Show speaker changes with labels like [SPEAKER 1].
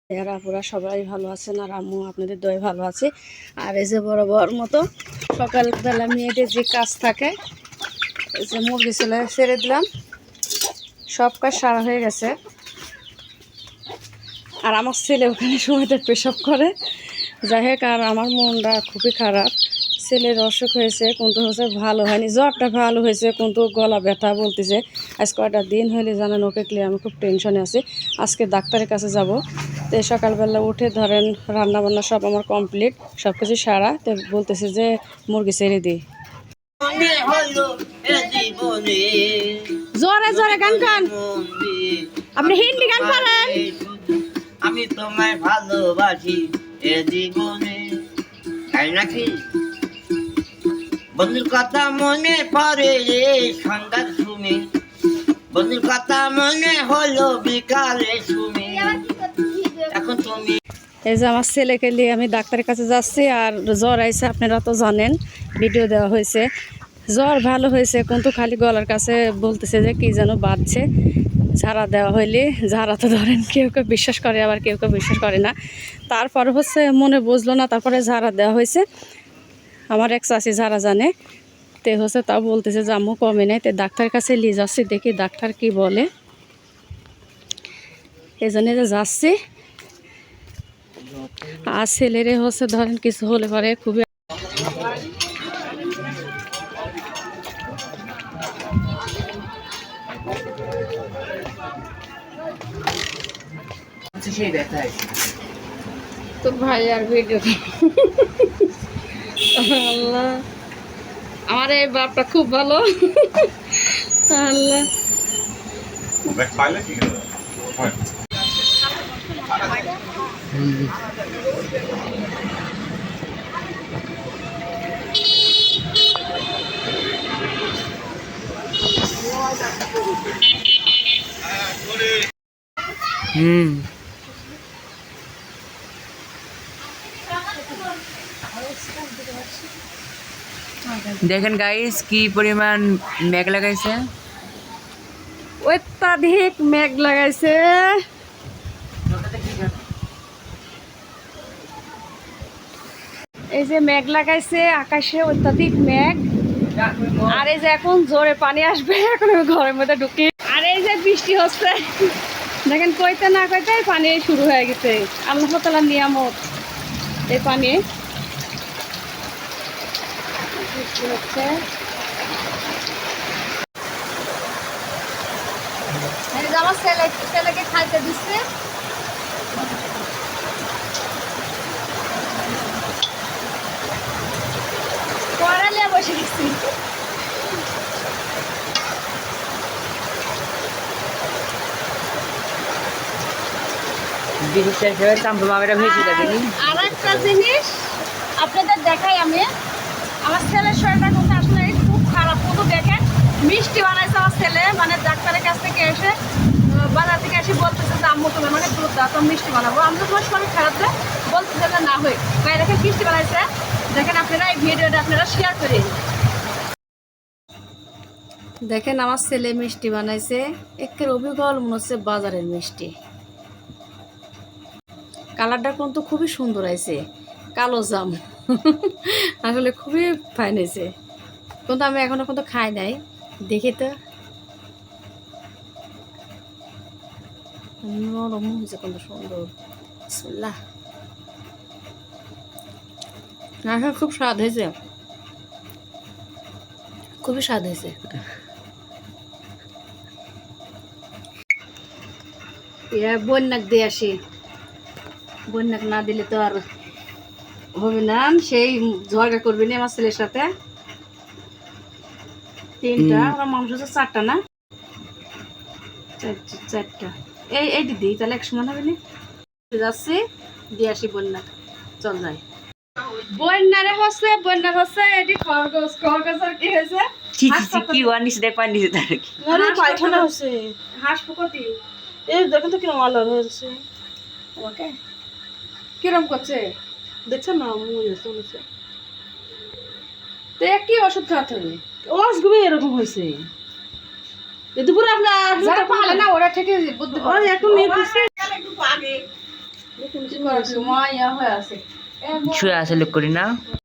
[SPEAKER 1] এরা পুরা সবাই ভালো আছেন আর আম্মু আপনাদের দয়ে ভালো আছে। আর এই যে বরাবর মতো সকালবেলা মেয়েদের যে কাজ থাকে, এই যে মুরগি ছেড়ে দিলাম, সব কাজ সারা হয়ে গেছে। আর আমার ছেলে ওখানে সময়টা পেশাব করে, যাই হোক। আর আমার মনটা খুবই খারাপ। ছেলের অসুখ হয়েছে কিন্তু হচ্ছে ভালো হয়নি, জ্বরটা ভালো হয়েছে কিন্তু গলা ব্যথা বলতেছে। আজ কয়টা দিন হলে জানেন ওকে ক্লিয়ার, আমি খুব টেনশনে আছি। আজকে ডাক্তারের কাছে যাব। তো সকালবেলা উঠে ধরেন রান্নাবান্না সব আমার কমপ্লিট, সব কিছু সারা। তো বলতেছে যে মুরগি ছেড়ে দিই। জোরে জোরে গান গান, আপনি হিন্দি গান পারেন?
[SPEAKER 2] আমি তোমায় ভালোবাসি এ জীবনে, তাই নাকি? বন্ধুর কথা মনে পড়ে রে সন্ধ্যার শুনে, বন্ধুর কথা মনে হলো বিকালে শুনে। এখন তুমি
[SPEAKER 1] এই যে আমার ছেলেকে নিয়ে আমি ডাক্তারের কাছে যাচ্ছি। আর জ্বর আইছে, আপনারা তো জানেন, ভিডিও দেওয়া হয়েছে। জ্বর ভালো হয়েছে কিন্তু খালি গলার কাছে বলতেছে যে কি যেন বাজছে। ঝাড়া দেওয়া হইলে, ঝাড়া তো ধরেন কেউ কেউ বিশ্বাস করে আবার কেউ কেউ বিশ্বাস করে না। তারপর হচ্ছে মনে বুঝলো না, তারপরে ঝাড়া দেওয়া হয়েছে। আমার এক চাষি ঝাড়া জানে, তে হচ্ছে তাও বলতেছে যে আম্মু কমে নেই। তো ডাক্তারের কাছে নিয়ে যাচ্ছি, দেখি ডাক্তার কি বলে। এই জন্য যে যাচ্ছি। আর ছেলেরে হচ্ছে ধরেন কিছু হলে পরে খুবই তো ভাই আর ভিডিও আল্লাহ, আমার এই বাপটা খুব ভালো। আল্লাহ
[SPEAKER 3] দেখেন গাইস কি পরিমাণ মেঘ লাগাইছে,
[SPEAKER 1] অত্যাধিক মেঘ লাগাইছে। এই যে মেঘ লাগাইছে আকাশে, অত্যাধিক মেঘ। আর এই যে এখন জোরে পানি আসবে, এখন আমি ঘরের মধ্যে ঢুকি। আর এই যে বৃষ্টি হচ্ছে, দেখেন কইতে না কইতে পানি শুরু হয়ে গেছে। আল্লাহ তাআলার নিয়ামত এই পানি। বৃষ্টি হচ্ছে, আমার ছেলেকে খাইতে দিচ্ছে। পড়ালে বসে গেছি। আর একটা জিনিস আপনাদের দেখাই আমি, আমার ছেলের শরীরটা কিন্তু আসলে খুব খারাপ। কিন্তু দেখেন মিষ্টি বানাইছে আমার ছেলে, মানে ডাক্তারের কাছ থেকে এসে, বাজার থেকে এসে বলতেছে যে আম্মু তোমার মানে দুধ দাও, তো মিষ্টি বানাবো। আমি তো তোমার শরীর খারাপ দেয় বলতেছে যে না হই ভাই, দেখেন মিষ্টি বানাইছে। দেখেন আপনারা এই ভিডিওটা আপনারা শেয়ার করেন। দেখেন আমার ছেলে মিষ্টি বানাইছে, একের অবিকল মনে হচ্ছে বাজারের মিষ্টি। কালারটা কিন্তু খুবই সুন্দর আছে, কালো জাম। আসলে খুবই ফাইন হয়েছে, কিন্তু আমি এখনো কিন্তু খাই নাই। দেখি তো নরম হয়েছে, কত সুন্দর। বিসমিল্লাহ। আসলে খুব স্বাদ হয়েছে, খুবই স্বাদ হয়েছে। বন্যাক দিয়ে আসি, বন্যাক না দিলে তো আর হবে না। সেই ঝগড়া করবি না আমার ছেলের সাথে। তিনটা আর মাংস হচ্ছে চারটা, না চারটা। এই দিদি তাহলে এক সমান হবে না। যাচ্ছি দিয়ে আসি বন্যাক, চল যাই। বন্যারে হচ্ছে, বন্যার হচ্ছে এটি খরগোশ। খরগোশ আর কি হয়েছে,
[SPEAKER 3] কি ওয়ানিস দেখ পানি দিতে আর কি
[SPEAKER 1] পায়খানা হচ্ছে। হাঁস পুকতি এই দেখেন তো কিরম আলাদা হয়েছে। ওকে কিরম করছে দেখছেন না, চলেছে। তো কি ওষুধ খাওয়াতে হবে? ওষুধ এরকম হয়েছে দুপুরে আপনার পালে না, ওরা থেকে বুদ্ধি এখন সময় হয়ে আছে
[SPEAKER 3] শুয়ে আছে লোক করি না